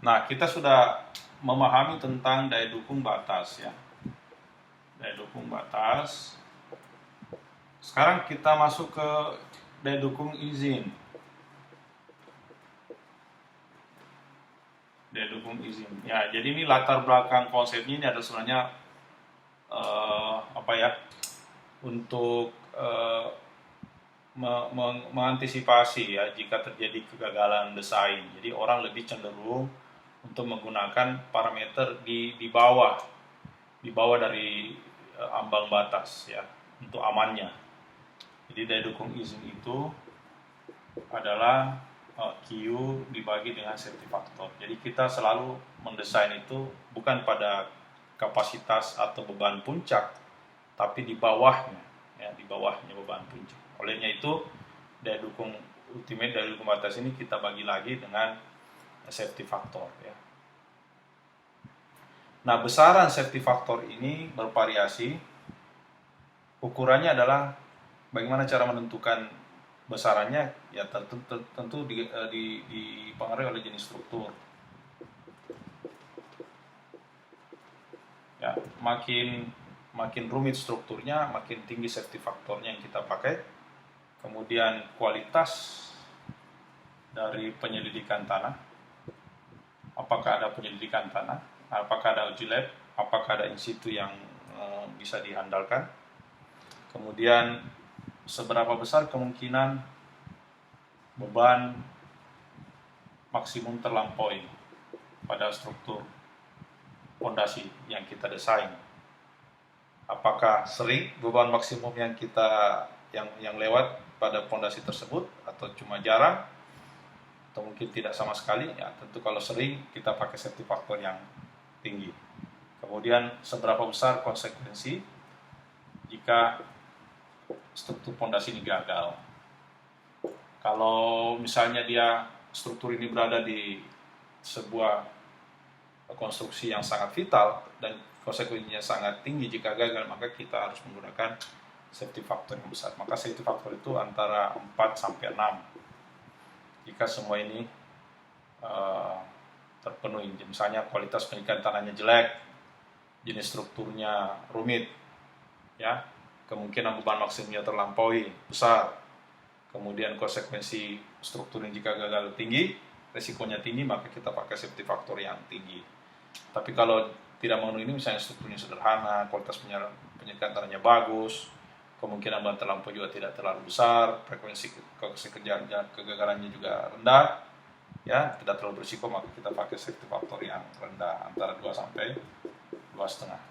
Nah, kita sudah memahami tentang daya dukung batas ya. Daya dukung batas. Sekarang kita masuk ke daya dukung izin. Daya dukung izin. Ya, jadi ini latar belakang konsepnya ini adalah sebenarnya apa ya? Untuk mengantisipasi ya jika terjadi kegagalan desain. Jadi orang lebih cenderung untuk menggunakan parameter di bawah dari ambang batas ya untuk amannya. Jadi daya dukung izin itu adalah Q dibagi dengan safety factor. Jadi kita selalu mendesain itu bukan pada kapasitas atau beban puncak, tapi di bawahnya, ya di bawahnya beban puncak. Olehnya itu daya dukung ultimate, daya dukung batas ini kita bagi lagi dengan safety factor ya. Nah, besaran safety factor ini bervariasi. Ukurannya adalah bagaimana cara menentukan besarannya ya tentu dipengaruhi oleh jenis struktur. Ya, makin rumit strukturnya, makin tinggi safety faktornya yang kita pakai. Kemudian kualitas dari penyelidikan tanah. Apakah ada penyelidikan tanah? Apakah ada uji lab? Apakah ada in situ yang bisa diandalkan? Kemudian seberapa besar kemungkinan beban maksimum terlampaui pada struktur fondasi yang kita desain. Apakah sering beban maksimum yang kita yang lewat pada fondasi tersebut atau cuma jarang atau mungkin tidak sama sekali? Ya, tentu kalau sering kita pakai safety factor yang tinggi. Kemudian seberapa besar konsekuensi jika struktur fondasi ini gagal? Kalau misalnya struktur ini berada di sebuah konstruksi yang sangat vital dan konsekuensinya sangat tinggi, jika gagal maka kita harus menggunakan safety factor yang besar. Maka safety factor itu antara 4 sampai 6. Jika semua ini terpenuhi, misalnya kualitas penyelidikan tanahnya jelek, jenis strukturnya rumit, ya, kemungkinan beban maksimumnya terlampaui besar, kemudian konsekuensi strukturnya jika gagal tinggi, resikonya tinggi, maka kita pakai safety factor yang tinggi. Tapi kalau tidak memenuhi ini, misalnya strukturnya sederhana, kualitas penyelidikan tanahnya bagus, kemungkinan beban terlampau juga tidak terlalu besar, frekuensi kegagalannya juga rendah, ya tidak terlalu berisiko, maka kita pakai safety factor yang rendah antara 2 sampai 2,5.